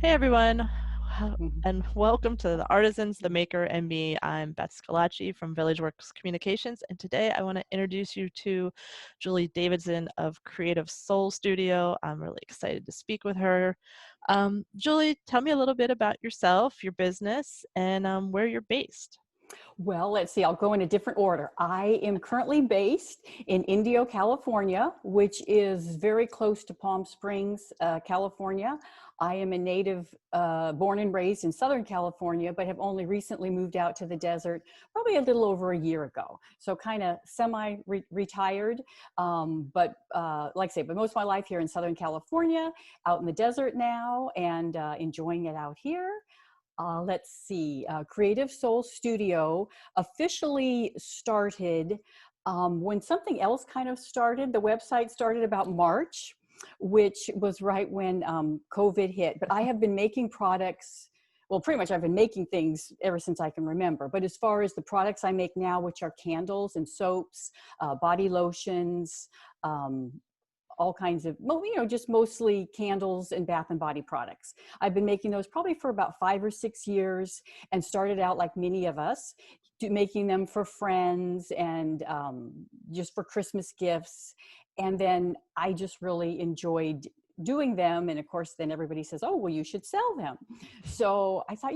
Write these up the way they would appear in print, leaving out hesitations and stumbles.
Hey everyone, Mhm. and welcome to the Artisans, the Maker, and Me. I'm Beth Scalacci from VillageWorks Communications, and today I want to introduce you to Julie Davidson of Creative Soul Studio. I'm really excited to speak with her. Julie, tell me a little bit about yourself, your business, and where you're based. Well, let's see, I'll go in a different order. I am currently based in Indio, California, which is very close to Palm Springs, California. I am a native, born and raised in Southern California, but have only recently moved out to the desert, probably a little over a year ago. So kind of semi-retired, like I say, but most of my life here in Southern California, out in the desert now, and enjoying it out here. Let's see, Creative Soul Studio officially started when something else kind of started. The website started about March, which was right when COVID hit. But I have been making products. Well, pretty much I've been making things ever since I can remember. But as far as the products I make now, which are candles and soaps, body lotions, um, all kinds of, well, just mostly candles and bath and body products. I've been making those probably for about 5 or 6 years and started out like many of us, making them for friends and just for Christmas gifts. And then I just really enjoyed doing them. And of course, then everybody says, oh, well, you should sell them. So I thought,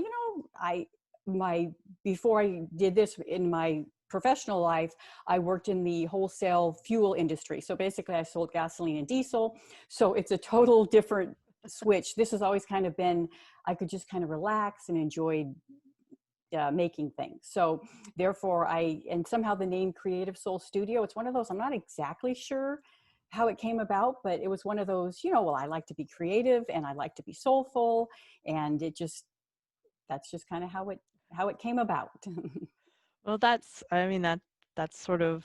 my before I did this in my professional life, I worked in the wholesale fuel industry. So basically I sold gasoline and diesel. So it's a total different switch. This has always kind of been, I could just kind of relax and enjoy making things. So therefore and somehow the name Creative Soul Studio, it's one of those, I'm not exactly sure how it came about, but it was one of those, well, I like to be creative and I like to be soulful. And that's just kind of how it came about. Well, I mean, that's sort of,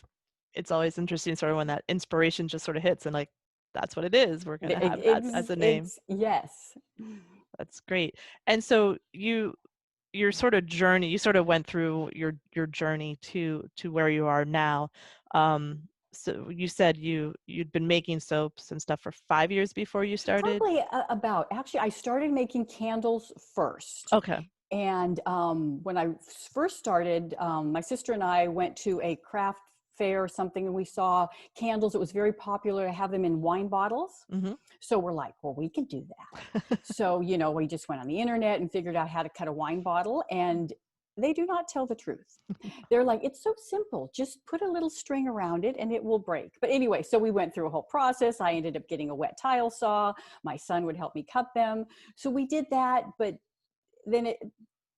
it's always interesting sort of when that inspiration just sort of hits and like, that's what it is. We're going to have that as a name. Yes. That's great. And so your sort of journey, you sort of went through your journey to where you are now. So you said you'd been making soaps and stuff for 5 years before you started? Probably about, actually, I started making candles first. Okay. And when I first started, my sister and I went to a craft fair or something, and we saw candles. It was very popular to have them in wine bottles. Hmm. So we're like, well, we can do that. So, we just went on the internet and figured out how to cut a wine bottle, and they do not tell the truth. They're like, it's so simple. Just put a little string around it and it will break. But anyway, so we went through a whole process. I ended up getting a wet tile saw. My son would help me cut them. So we did that, but then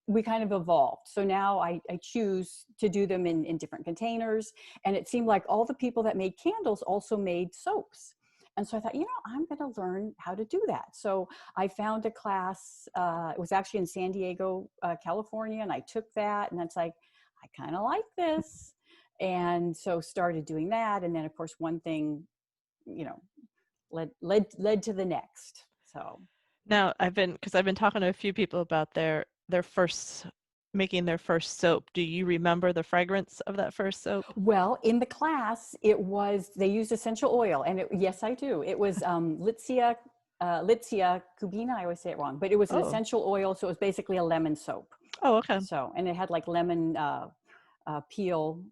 we kind of evolved. So now I choose to do them in different containers. And it seemed like all the people that made candles also made soaps. And so I thought, I'm going to learn how to do that. So I found a class. It was actually in San Diego, California. And I took that. And it's like, I kind of like this. And so started doing that. And then, of course, one thing, you know, led to the next. So. Now because I've been talking to a few people about their first making their first soap. Do you remember the fragrance of that first soap? Well, in the class, they used essential oil, and yes, I do. It was Litzia cubina. I always say it wrong, but it was an Oh. essential oil, so it was basically a lemon soap. Oh, okay. So, and it had like lemon peel,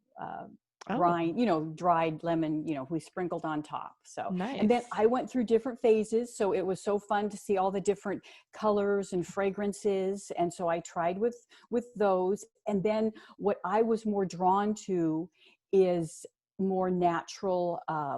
Oh, rind, dried lemon, we sprinkled on top. So, and then nice. I went through different phases. So it was so fun to see all the different colors and fragrances. And so I tried with those. And then what I was more drawn to is more natural, uh,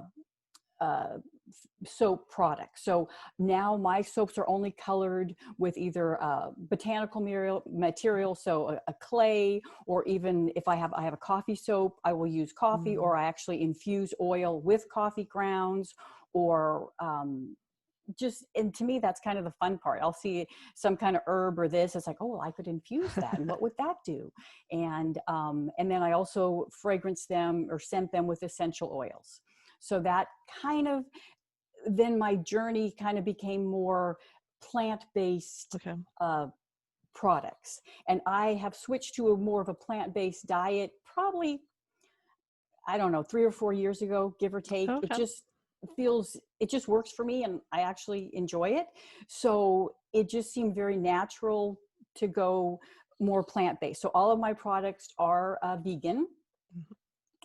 soap products. So now my soaps are only colored with either botanical material, so a clay, or even if I have a coffee soap, I will use coffee, Mm. or I actually infuse oil with coffee grounds, or and to me, that's kind of the fun part. I'll see some kind of herb or this. It's like, oh, well, I could infuse that, and what would that do? And then I also fragrance them or scent them with essential oils. So that kind of, then my journey kind of became more plant-based Okay. products. And I have switched to a more of a plant-based diet, probably, I don't know, 3 or 4 years ago, give or take. It Okay. just, it just works for me, and I actually enjoy it. So it just seemed very natural to go more plant-based. So all of my products are vegan, Mhm.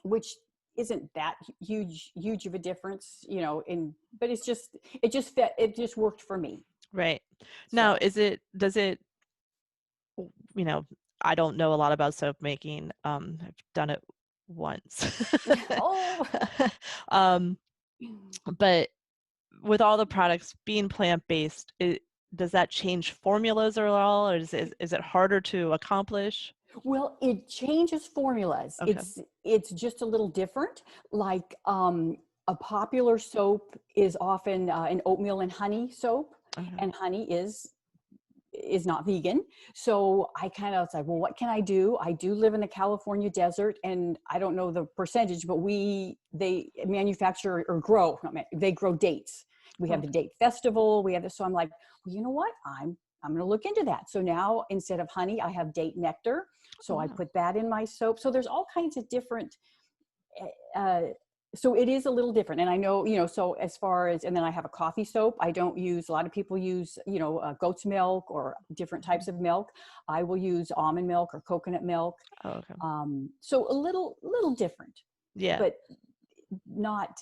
which isn't that huge of a difference, but it just worked for me. Right. Now, So, does it, you know, I don't know a lot about soap making. I've done it once. oh, Um, but with all the products being plant-based, does that change formulas at all, or is it harder to accomplish? well, it changes formulas. Okay. It's just a little different. Like a popular soap is often an oatmeal and honey soap, Okay. and honey is not vegan. So I kind of was like, well, what can I do? I do live in the California desert, and I don't know the percentage, but they manufacture or grow, they grow dates. We have the Okay. date festival. We have this. So I'm like, well, you know what? I'm going to look into that. So now instead of honey, I have date nectar. Oh, So I wow. put that in my soap. So there's all kinds of different uh, so it is a little different. And I know, so as far as, and then I have a coffee soap. I don't use, a lot of people use, goat's milk or different types of milk. I will use almond milk or coconut milk. Oh, okay. So a little different, Yeah. but not,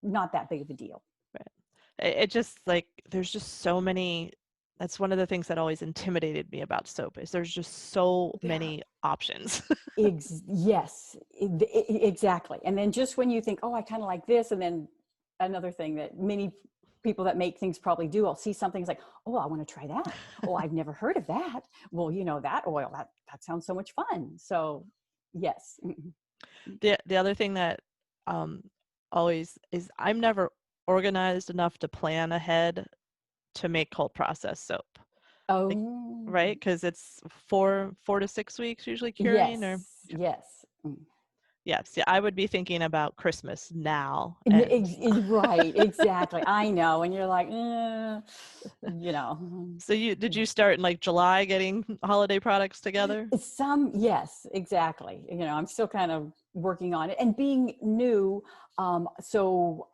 not that big of a deal. Right. It just like there's just so many. That's one of the things that always intimidated me about soap is there's just so There many options. Yes, exactly. And then just when you think, oh, I kind of like this, and then another thing that many people that make things probably do, I'll see something it's like, oh, I want to try that. Oh, I've never heard of that. Well, that oil, that sounds so much fun. So yes. The other thing that um, always is I'm never organized enough to plan ahead to make cold process soap. Like, Oh, right? Because it's 4 to 6 weeks usually curing, or yes. yes, yeah, I would be thinking about Christmas now, and Right, exactly. I know. And you're like, you know. so did you start in like July getting holiday products together? Yes, exactly. I'm still kind of working on it and being new. So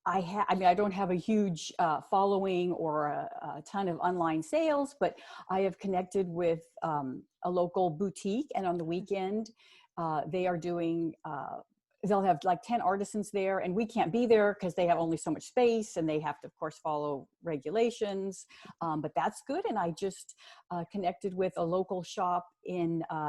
I mean, I don't have a huge following or a ton of online sales, but I have connected with a local boutique, and on the weekend, they are doing, they'll have like 10 artisans there, and we can't be there because they have only so much space and they have to, of course, follow regulations. But that's good. And I just connected with a local shop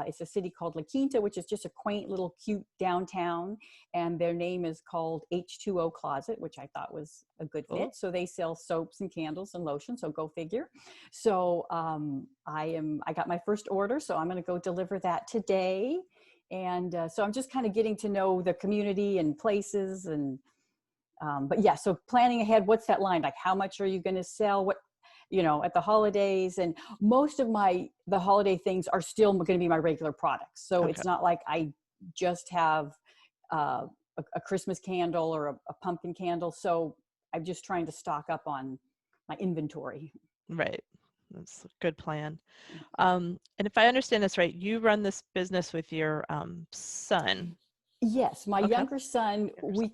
it's a city called La Quinta, which is just a quaint little cute downtown. And their name is called H2O Closet, which I thought was a good Oh, fit. So they sell soaps and candles and lotion. So go figure. So I got my first order. So I'm going to go deliver that today. And so I'm just kind of getting to know the community and places. And but yeah, so planning ahead, what's that line? Like, how much are you going to sell? What, at the holidays? And most of the holiday things are still going to be my regular products. So okay, it's not like I just have a Christmas candle or a pumpkin candle. So I'm just trying to stock up on my inventory. right. That's a good plan. And if I understand this right, you run this business with your son. Yes, my Okay. younger son, Younger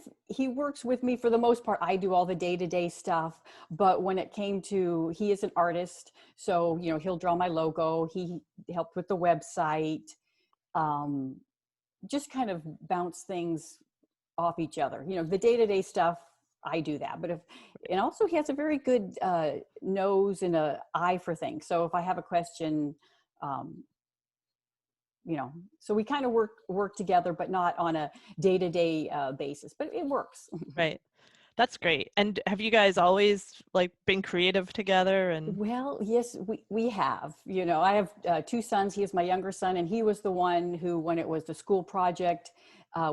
son. he works with me for the most part. I do all the day-to-day stuff, but when it came to, he is an artist, so, he'll draw my logo. He helped with the website, um, just kind of bounce things off each other. The day-to-day stuff, I do that. And also he has a very good nose and a eye for things. So if I have a question, um, so we kind of work together, but not on a day-to-day basis, but it works. Right. That's great. And have you guys always like been creative together and Well, yes, we have. I have two sons. He is my younger son, and he was the one who, when it was the school project,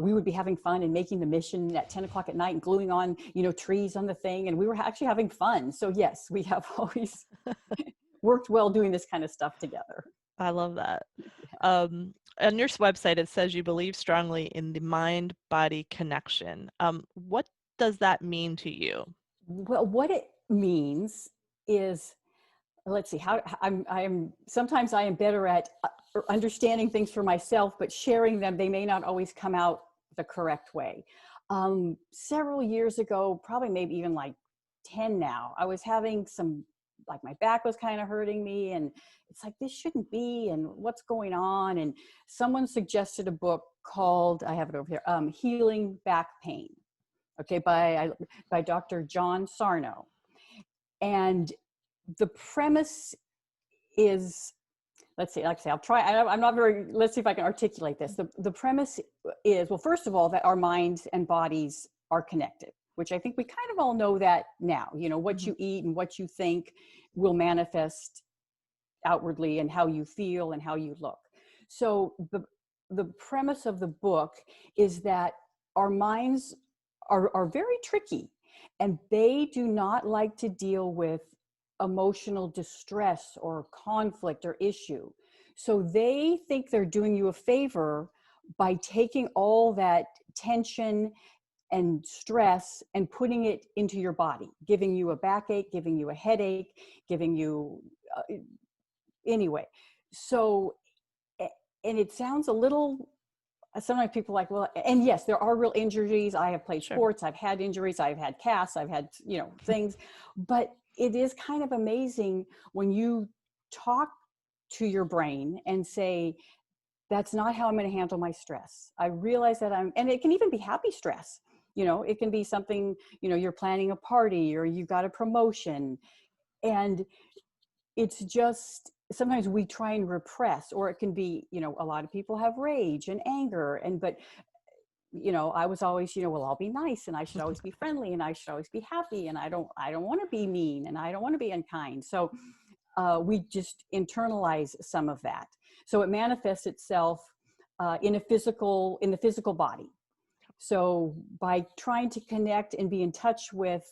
we would be having fun and making the mission at 10 o'clock at night and gluing on, trees on the thing. And we were actually having fun. So yes, we have always worked well doing this kind of stuff together. I love that. On your website, it says you believe strongly in the mind-body connection. What does that mean to you? Well, what it means is, let's see, sometimes I am better at understanding things for myself, but sharing them, they may not always come out the correct way. Several years ago, probably maybe even like 10 now, I was having some, like my back was kind of hurting me, and it's like, this shouldn't be, and what's going on? And someone suggested a book called, I have it over here, Healing Back Pain, okay, by Dr. John Sarno. And the premise is, let's see, like I say, I'll try, I'm not very, let's see if I can articulate this. The premise is, well, first of all, that our minds and bodies are connected, which I think we kind of all know that now. You know, what you eat and what you think will manifest outwardly, and how you feel and how you look. So the premise of the book is that our minds are very tricky, and they do not like to deal with emotional distress or conflict or issue. So they think they're doing you a favor by taking all that tension and stress and putting it into your body, giving you a backache, giving you a headache, giving you anyway. So, and it sounds a little, sometimes people are like, well, and yes, there are real injuries. I have played sports. I've had injuries. I've had casts. I've had, you know, things, but it is kind of amazing when you talk to your brain and say, that's not how I'm going to handle my stress. I realize that and it can even be happy stress. You know, it can be something, you know, you're planning a party or you got a promotion, and it's just, sometimes we try and repress, or it can be, you know, a lot of people have rage and anger, but you know, I was always, you know, well, I'll be nice, and I should always be friendly, and I should always be happy, and I don't want to be mean, and I don't want to be unkind. So we just internalize some of that. So it manifests itself in the physical body. So by trying to connect and be in touch with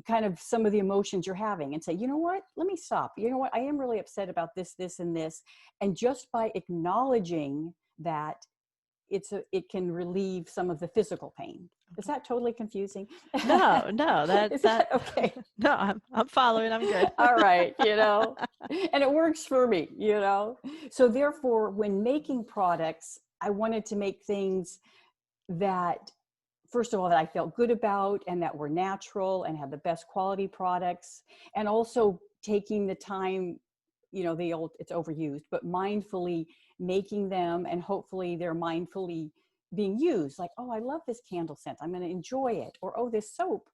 kind of some of the emotions you're having, and say, you know what, let me stop. You know what, I am really upset about this, this, and this. And just by acknowledging that, it can relieve some of the physical pain. Is that totally confusing? No, Is that okay? No, I'm following. I'm good. All right, you know, and it works for me, you know. So therefore, when making products, I wanted to make things that, first of all, that I felt good about, and that were natural and had the best quality products, and also taking the time, you know, it's overused, but mindfully making them, and hopefully they're mindfully being used. Like, oh, I love this candle scent, I'm going to enjoy it. Or, oh, this soap,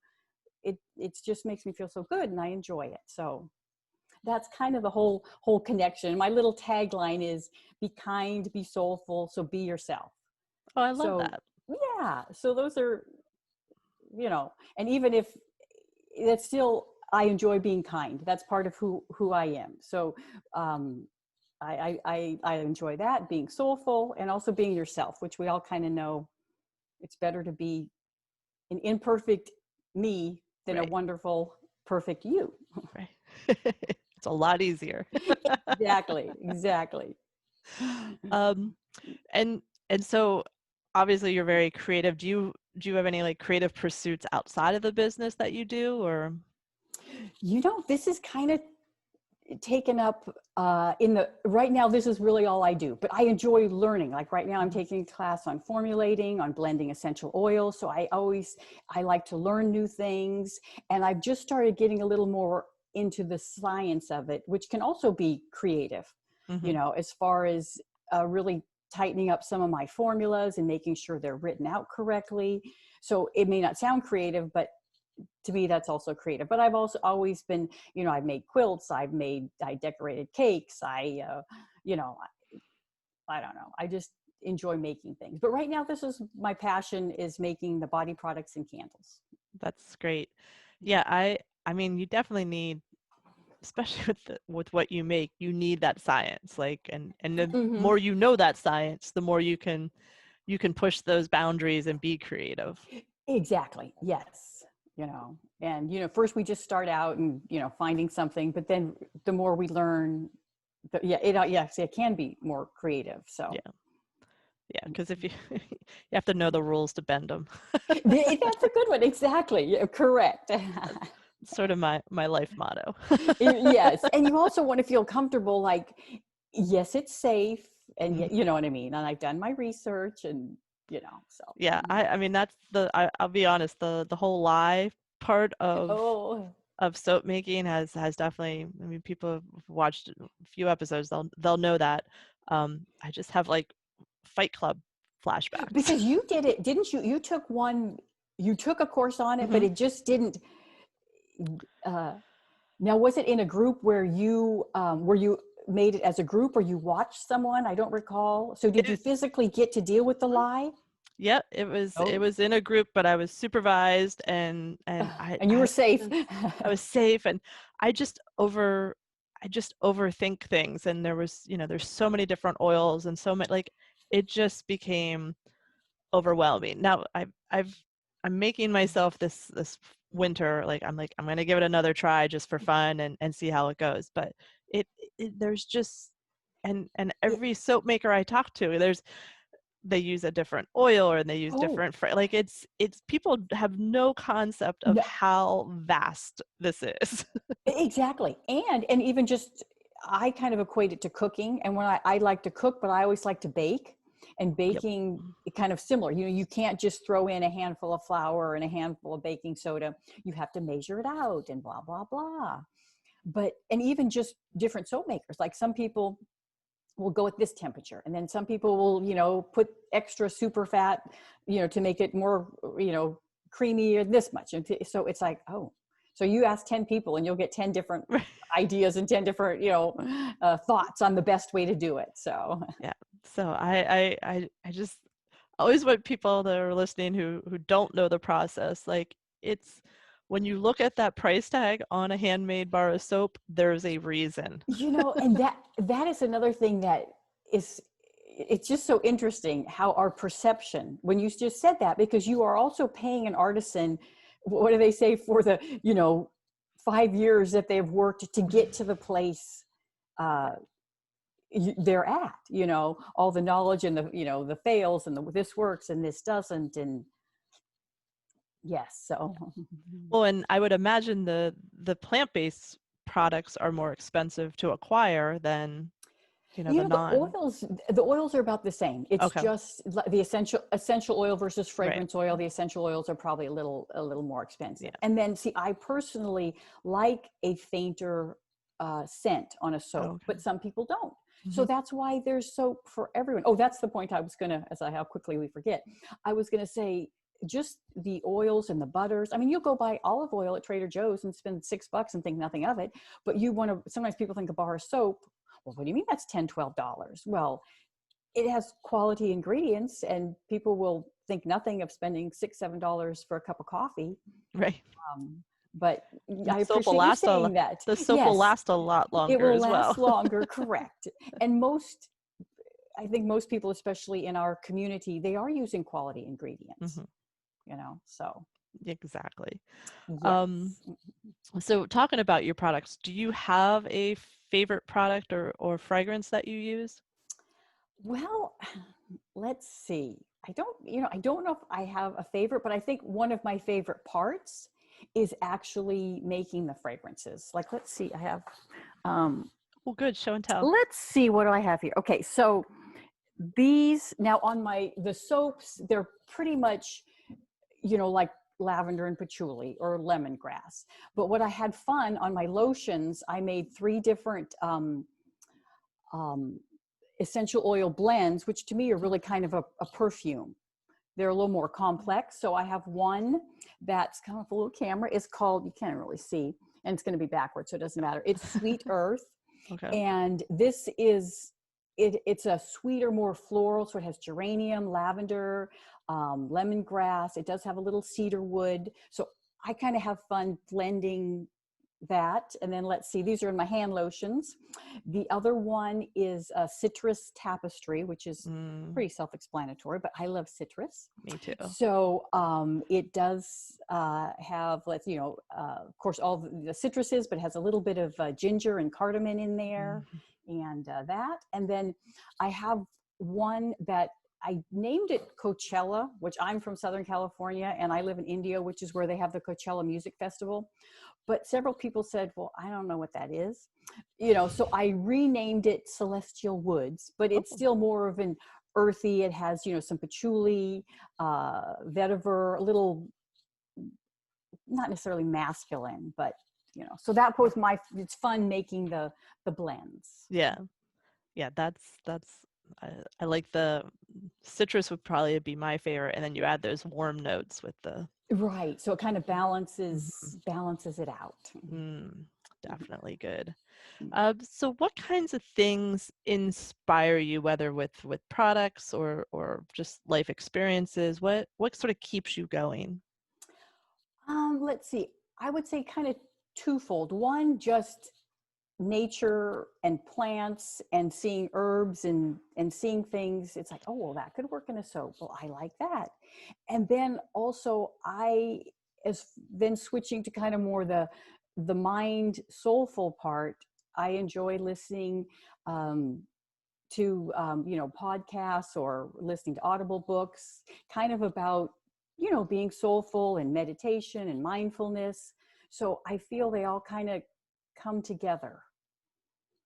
it just makes me feel so good and I enjoy it. So that's kind of the whole connection. My little tagline is, be kind, be soulful, so be yourself. Oh, I love that. Yeah. So those are, you know, and even if that's still, I enjoy being kind. That's part of who I am. So I enjoy that, being soulful, and also being yourself, which we all kind of know. It's better to be an imperfect me than a wonderful, perfect you. Right. It's a lot easier. Exactly. And so obviously you're very creative. Do you have any like creative pursuits outside of the business that you do, or? You know, this is kind of taken up right now, this is really all I do, but I enjoy learning. Like right now I'm taking a class on formulating, on blending essential oils. So I like to learn new things, and I've just started getting a little more into the science of it, which can also be creative, you know, as far as really tightening up some of my formulas and making sure they're written out correctly. So it may not sound creative, but to me, that's also creative. But I've also always been, you know, I've made quilts, I decorated cakes. You know, I don't know. I just enjoy making things. But right now, this is my passion, is making the body products and candles. That's great. Yeah, I mean, you definitely need, especially with what you make, you need that science. Like, and the more you know that science, the more you can push those boundaries and be creative. Exactly. Yes. You know, and, you know, first we just start out and, you know, finding something, but then the more we learn, it can be more creative. So yeah, because if you you have to know the rules to bend them. That's a good one. Exactly. Yeah, correct. Sort of my life motto. Yes. And you also want to feel comfortable, like, yes, it's safe. And you know what I mean? And I've done my research, and so. Yeah, I mean that's I'll be honest, the whole lye part Oh, of soap making has definitely, I mean, people have watched a few episodes, they'll know that. I just have like Fight Club flashbacks. because you did it, didn't you? You took a course on it, but Hmm. it just didn't, uh, now, was it in a group where you made it as a group or you watched someone? I don't recall. So did you It, physically get to deal with the lie? yep, it Oh, was in a group, but I was supervised, and and you were safe. I was safe, and I just over I just overthink things, and there was, there's so many different oils and so many, like, it just became overwhelming. Now I'm making myself this winter, like I'm gonna give it another try just for fun and see how it goes. But there's just, and Yeah. every soap maker I talk to, they use a different oil, or they use Oh, different like, it's people have no concept of no, how vast this is. exactly. And even just, I kind of equate it to cooking. And when I like to cook, but I always like to bake. And Yep. baking, kind of similar. You can't just throw in a handful of flour and a handful of baking soda. You have to measure it out and blah, blah, blah. But, and even just different soap makers, like some people will go at this temperature, and then some people will, put extra super fat, to make it more, creamy, or this much. And so it's like, oh, so you ask 10 people and you'll get 10 different ideas and 10 different, thoughts on the best way to do it. So Yeah. So I just always want people that are listening who don't know the process, like, it's, when you look at that price tag on a handmade bar of soap, there's a reason. and that is another thing that is, it's just so interesting how our perception, when you just said that, because you are also paying an artisan, what do they say, for the 5 years that they've worked to get to the place uh they're at, all the knowledge and the fails and this works and this doesn't, and yes, so Well, and I would imagine the plant-based products are more expensive to acquire than, the The non. oils are about the same. It's Okay. just the essential oil versus Right. fragrance oil. The essential oils are probably a little more expensive. Yeah. And then, see, I personally like a fainter scent on a soap, Okay. but some people don't. So Hmm. that's why there's soap for everyone. Oh, that's the point I was gonna, how quickly we forget. I was gonna say, just the oils and the butters. I mean, you'll go buy olive oil at Trader Joe's and spend $6 and think nothing of it. But you want to, sometimes people think a bar of soap, well, what do you mean that's $10, $12? Well, it has quality ingredients, and people will think nothing of spending $6, $7 for a cup of coffee. Right. Um, but The I soap will appreciate you last saying that. the soap will Yes, last a lot it longer will as well. last longer, correct. And I think most people, especially in our community, they are using quality ingredients, Hmm. so Exactly. Um, yes. so talking about your products, do you have a favorite product or fragrance that you use? Well, let's see. I don't know if I have a favorite, but I think one of my favorite parts is actually making the fragrances. Like, let's see, I have, um, Well, good. Show and tell. let's see, what do I have here? Okay, so these now on the soaps, they're pretty much, like lavender and patchouli or lemongrass. But what I had fun on my lotions, I made 3 different, um, essential oil blends, which to me are really kind of a perfume. They're a little more complex. So I have one that's kind of a little camera. It's called, you can't really see, and it's going to be backwards, so it doesn't matter. It's Sweet Earth. Okay. And this is, it's a sweeter, more floral. So it has geranium, lavender, lemongrass. It does have a little cedar wood. So I kind of have fun blending that. And then let's see, these are in my hand lotions. The other one is a citrus tapestry, which is Mm, pretty self-explanatory, but I love citrus. me too. So it does have, of course, all the citruses, but it has a little bit of ginger and cardamom in there, Mhm. and that. And then I have one that I named it Coachella, which I'm from Southern California, and I live in India, which is where they have the Coachella Music Festival. But several people said, well, I don't know what that is. So I renamed it Celestial Woods, but it's Oh, still more of an earthy. It has, you know, some patchouli, vetiver, a little, not necessarily masculine, but, you know, so that was it's fun making the blends. Yeah. Yeah, that's I like the citrus would probably be my favorite, and then you add those warm notes with the Right. So it kind of Mhm. balances it out. Mm, Mhm. definitely good. Mhm. So what kinds of things inspire you, whether with products or just life experiences? What sort of keeps you going? Let's see. I would say kind of twofold. One, just nature and plants and seeing herbs and seeing things. It's like, oh, well, that could work in a soap. Well, I like that. And then also I as then switching to kind of more the mind soulful part. I enjoy listening um, to you know, podcasts or listening to audible books kind of about, you know, being soulful and meditation and mindfulness. So I feel they all kind of come together,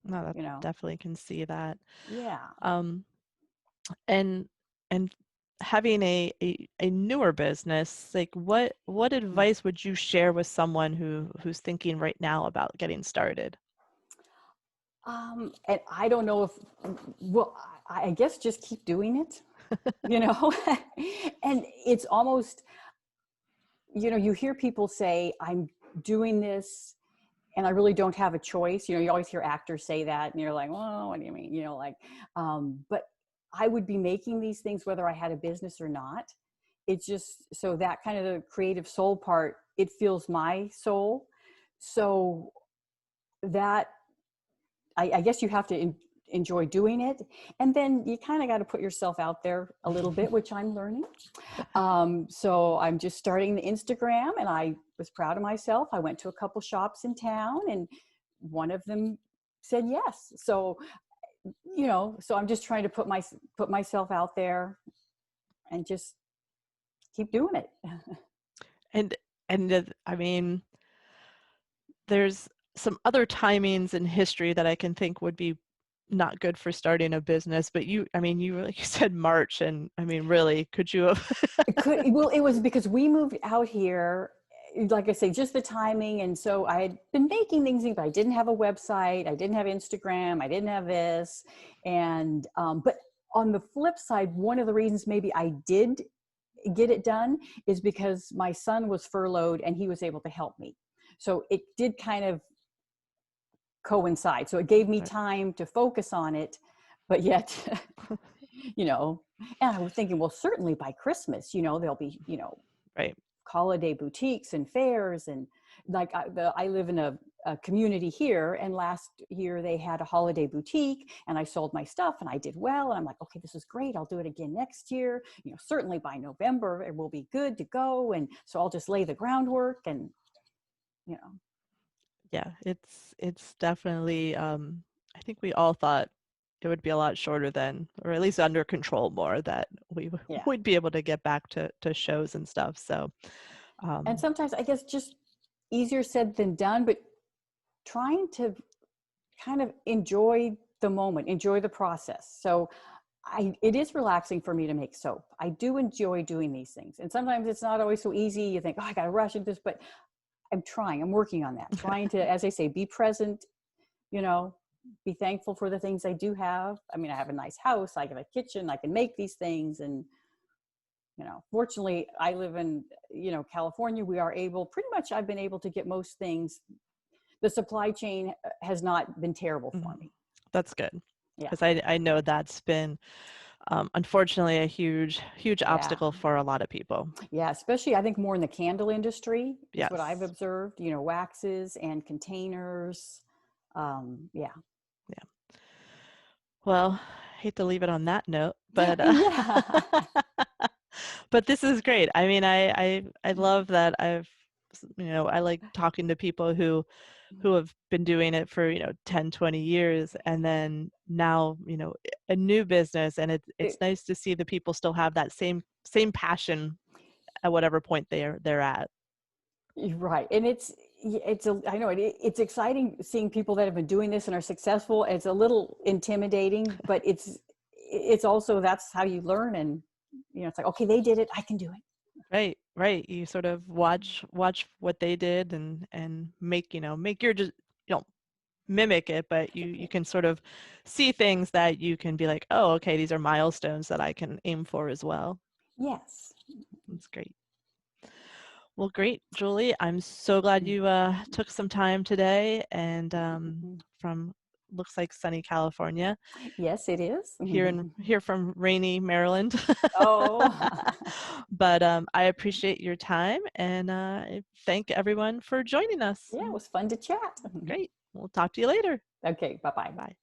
No, that you know. definitely can see that. Yeah. Um, and and having a newer business, like what advice would you share with someone who's thinking right now about getting started? And I don't know if, well, I guess just keep doing it, you know. And it's almost, you know, you hear people say, I'm doing this and I really don't have a choice. You know, you always hear actors say that, and you're like, well, what do you mean? You know, like, but I would be making these things whether I had a business or not. It's just so that kind of the creative soul part, it feels my soul. So that I guess you have to enjoy doing it. And then you kind of got to put yourself out there a little bit, which I'm learning. So I'm just starting the Instagram, and I was proud of myself. I went to a couple shops in town, and one of them said yes. So, you know, so I'm just trying to put myself out there and just keep doing it. And I mean, there's some other timings in history that I can think would be not good for starting a business, but I mean, you like you said March, and I mean, really, could you have? It could, well, it was because we moved out here, like I say, just the timing. And so I had been making things, but I didn't have a website. I didn't have Instagram. I didn't have this. And, but on the flip side, one of the reasons maybe I did get it done is because my son was furloughed and he was able to help me. So it did kind of coincide. So it gave me Right. time to focus on it, but yet, you know, and I was thinking, well, certainly by Christmas, you know, there'll be, you know, Right. holiday boutiques and fairs. And like I live in a community here, and last year they had a holiday boutique and I sold my stuff and I did well. And I'm like, okay, this is great. I'll do it again next year. You know, certainly by November it will be good to go. And so I'll just lay the groundwork and, you know, Yeah, it's definitely I think we all thought it would be a lot shorter than, or at least under control more, that we yeah. would be able to get back to shows and stuff. So And um sometimes I guess just easier said than done, but trying to kind of enjoy the moment, enjoy the process. So it is relaxing for me to make soap. I do enjoy doing these things. And sometimes it's not always so easy. You think, oh, I got to rush into this, but I'm working on that, trying to, as I say, be present, you know, be thankful for the things I do have. I mean, I have a nice house, I have a kitchen, I can make these things. And, you know, fortunately I live in, you know, California. We are able, pretty much I've been able to get most things. The supply chain has not been terrible for mhm, me. that's good, Yeah. because I know that's been unfortunately a huge Yeah. obstacle for a lot of people. Yeah, especially I think more in the candle industry is what I've Yes. observed, you know, waxes and containers. Yeah. Yeah. Well, I hate to leave it on that note, but Yeah. but this is great. I mean, I love that I like talking to people who have been doing it for, 10, 20 years, and then now, a new business, and it's It- nice to see the people still have that same passion at whatever point they're at. You're right. And I know it's exciting seeing people that have been doing this and are successful. It's a little intimidating, but it's also, that's how you learn. And, it's like, okay, they did it, I can do it. Right, right. You sort of watch what they did and make your just you know mimic it, but you can sort of see things that you can be like, oh, okay, these are milestones that I can aim for as well. Yes. That's great. Well, great, Julie. I'm so glad you took some time today and from looks like sunny California Yes, it is. here from rainy Maryland. Oh, But I appreciate your time and I thank everyone for joining us. yeah, it was fun to chat. Great. We'll talk to you later. Okay, bye-bye. Bye.